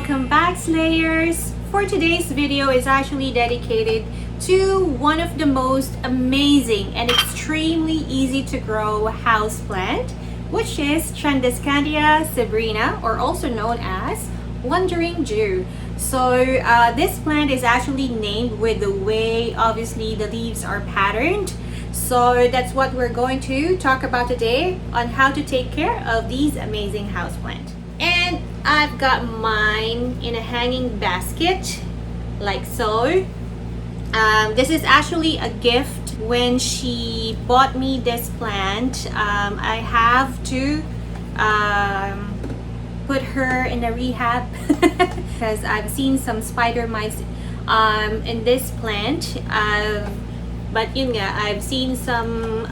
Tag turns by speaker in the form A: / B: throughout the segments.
A: Welcome back, Slayers! For today's video is actually dedicated to one of the most amazing and extremely easy to grow houseplant, which is Tradescantia Zebrina, or also known as Wandering Jew. So this plant is actually named with the way obviously the leaves are patterned. So that's what we're going to talk about today on how to take care of these amazing houseplant. And I've got mine in a hanging basket like so. This is actually a gift when she bought me this plant. I have to put her in a rehab because I've seen some spider mites in this plant. But yun nga, I've seen some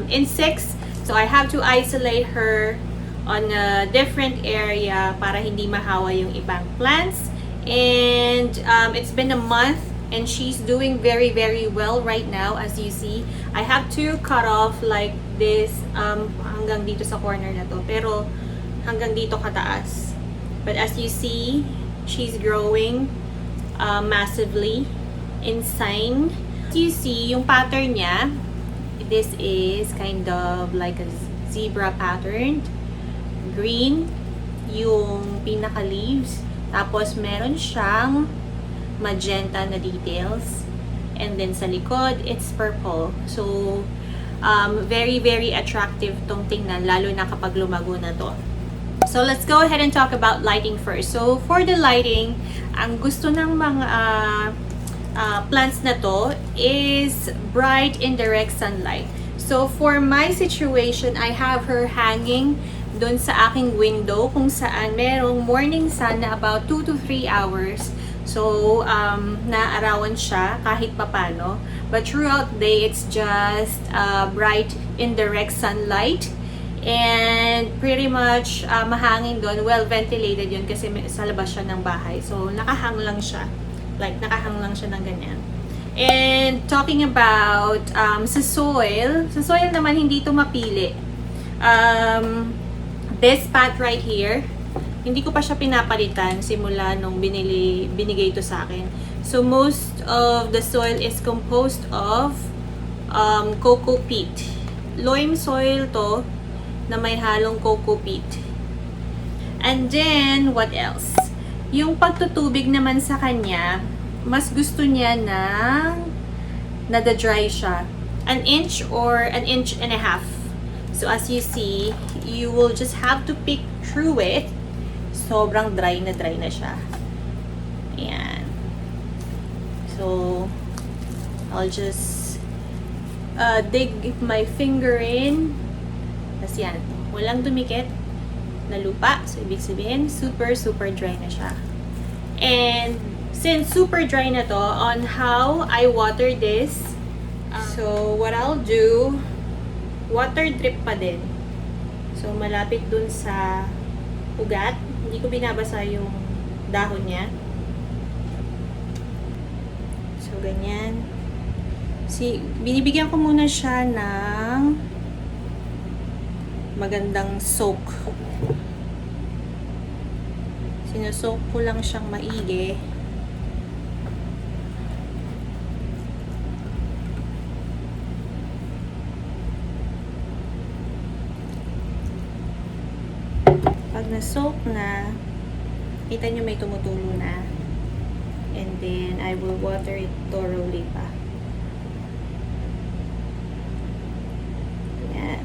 A: insects, so I have to isolate her on a different area para hindi mahawa yung ibang plants. And it's been a month and she's doing very well right now. As you see, I have to cut off like this hanggang dito sa corner na to, pero hanggang dito kataas. But as you see, she's growing massively, insane. As you see, yung pattern niya, this is kind of like a zebra pattern. Green yung pinaka leaves, tapos meron siyang magenta na details, and then sa likod it's purple. So very attractive tong tingnan, lalo na kapag lumago na to. So let's go ahead and talk about lighting first. So for the lighting, ang gusto ng mga plants na to is bright indirect sunlight. So for my situation, I have her hanging doon sa aking window kung saan merong morning sun na about 2 to 3 hours. So naarawan siya kahit papano. But throughout the day, it's just bright indirect sunlight. And pretty much mahangin doon, well ventilated yun kasi sa labas siya ng bahay. So nakahang lang siya. Like, nakahang lang siya ng ganyan. And talking about sa soil naman hindi ito mapili. This pot right here, hindi ko pa siya pinapalitan simula nung binigay ito sa akin. So most of the soil is composed of cocoa peat. Loam soil to na may halong cocoa peat. And then, what else? Yung pagtutubig naman sa kanya, mas gusto niya na nada-dry siya. 1 inch or 1.5 inches. So as you see, you will just have to pick through it. Sobrang dry na siya. Ayan. So, I'll just dig my finger in. Tapos yan, walang dumikit na lupa. So, ibig sabihin, super dry na siya. And since super dry na to, on how I water this, so what I'll do, water drip pa din. So, malapit dun sa ugat. Hindi ko binabasa yung dahon niya. So, ganyan. See, binibigyan ko muna siya ng magandang soak. Sinusoak ko lang siyang maigi. Pag na-soak na, kita nyo may tumutulo na. And then, I will water it thoroughly pa. Yan.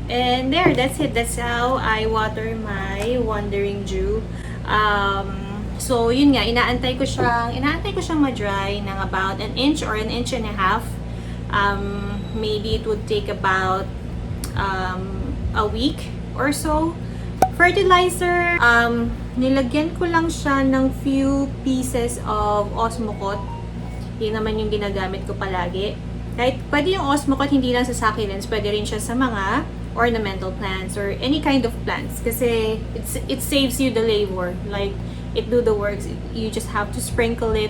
A: And there, that's it. That's how I water my Wandering Jew. So, yun nga, inaantay ko siyang ma-dry ng about 1 inch or 1.5 inches. Maybe it would take about a week or so. Fertilizer, nilagyan ko lang siya ng few pieces of Osmocote. Yun naman yung ginagamit ko palagi. Kahit pwede yung Osmocote hindi lang sa succulents, pwede rin siya sa mga ornamental plants or any kind of plants kasi it saves you the labor. Like, it do the works. You just have to sprinkle it,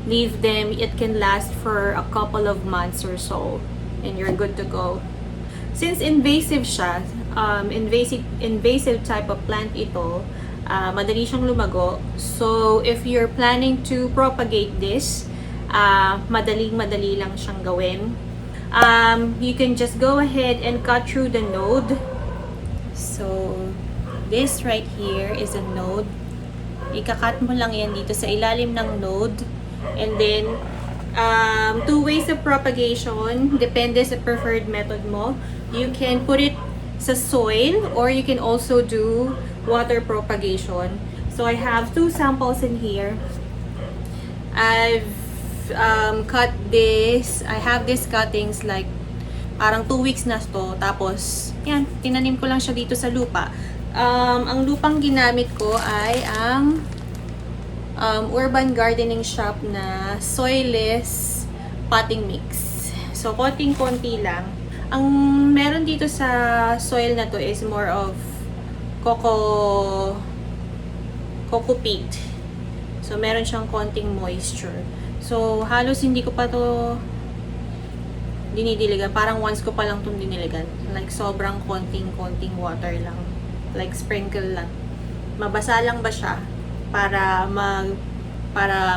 A: leave them. It can last for a couple of months or so and you're good to go. Since invasive siya, invasive type of plant ito, madali siyang lumago. So, if you're planning to propagate this, madali lang siyang gawin. You can just go ahead and cut through the node. So, this right here is a node. Ika-cut mo lang yan dito sa ilalim ng node. And then, two ways of propagation. Depende sa preferred method mo. You can put it sa soil or you can also do water propagation. So, I have two samples in here. I've cut this. I have these cuttings like parang 2 weeks na to. Tapos, yan, tinanim ko lang siya dito sa lupa. Ang lupang ginamit ko ay ang urban gardening shop na soilless potting mix. So, konting-konti lang. Ang meron dito sa soil na to is more of coco peat. So, meron siyang konting moisture. So, halos hindi ko pa to dinidiligan. Parang once ko pa lang itong diniligan. Like, sobrang konting water lang. Like, sprinkle lang. Mabasa lang ba siya para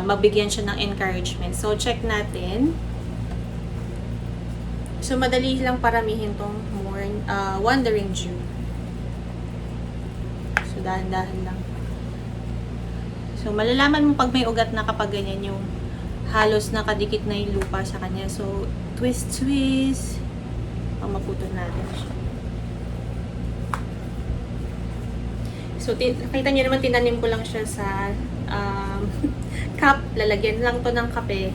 A: mabigyan siya ng encouragement. So, check natin. So, madali lang paramihin tong wandering Jew. So, dahan-dahan lang. So, malalaman mo pag may ugat na kapag ganyan yung halos nakadikit na yung lupa sa kanya. So, twist. Maputo natin siya. So, nakita niyo naman, tinanim ko lang siya sa cup. Lalagyan lang to ng kape.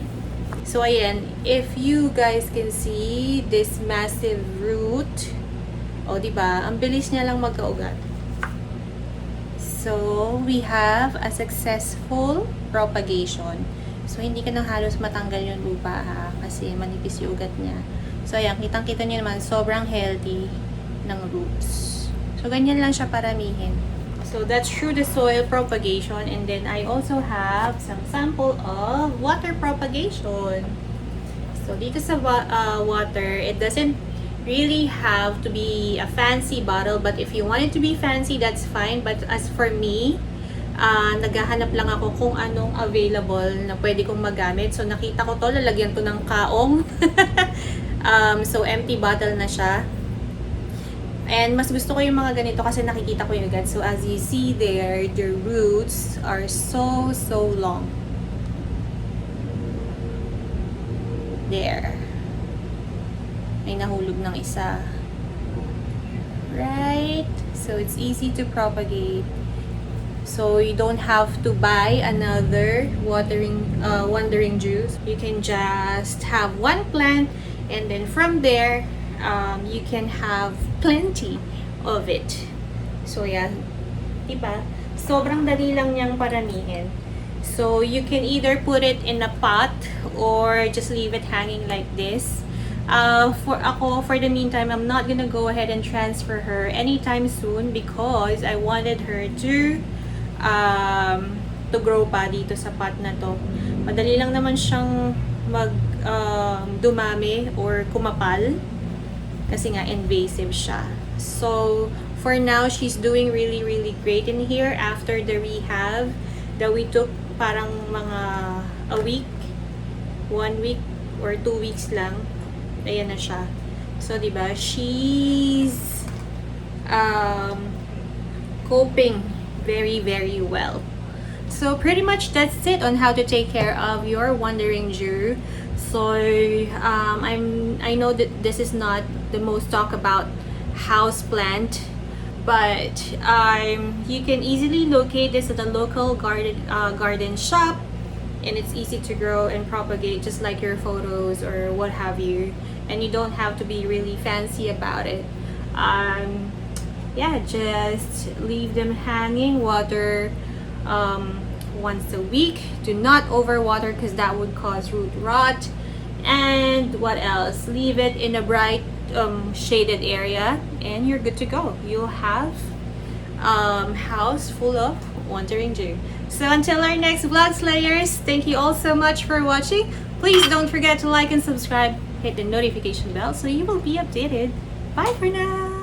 A: So, ayan. If you guys can see this massive root, o, diba? Ang bilis niya lang magkaugat. So, we have a successful propagation. So, hindi ka nang halos matanggal yung lupa, ha? Kasi manipis yung ugat niya. So, ayan. Kitang-kita niyo naman, sobrang healthy ng roots. So, ganyan lang siya paramihin. So, that's through the soil propagation. And then, I also have some sample of water propagation. So, dito sa water, it doesn't really have to be a fancy bottle. But if you want it to be fancy, that's fine. But as for me, naghahanap lang ako kung anong available na pwede kong magamit. So, nakita ko to, lalagyan to ng kaong. So, empty bottle na siya. And mas gusto ko yung mga ganito kasi nakikita ko yung agad. So, as you see there, the roots are so long. There. May nahulog ng isa. Right? So, it's easy to propagate. So, you don't have to buy another wandering juice. You can just have one plant and then from there, you can have plenty of it. So, yan. Diba? Sobrang dali lang niyang paramihin. So, you can either put it in a pot or just leave it hanging like this. For the meantime, I'm not gonna go ahead and transfer her anytime soon because I wanted her to grow pa dito sa pot na to. Madali lang naman siyang dumami or kumapal. Kasi nga, invasive siya. So, for now, she's doing really great in here after the rehab that we took parang mga a week, 1 week, or 2 weeks lang. Ayan na siya. So, diba, she's coping very well. So, pretty much that's it on how to take care of your wandering Jew. So, I know that this is not the most talk about house plant, but you can easily locate this at a local garden shop, and it's easy to grow and propagate just like your photos or what have you, and you don't have to be really fancy about it. Yeah, just leave them hanging, water once a week. Do not overwater because that would cause root rot. And what else? Leave it in a bright shaded area and you're good to go. You'll have house full of wandering Jew. So until our next vlog, Slayers, thank you all so much for watching. Please don't forget to like and subscribe. Hit the notification bell so you will be updated. Bye for now.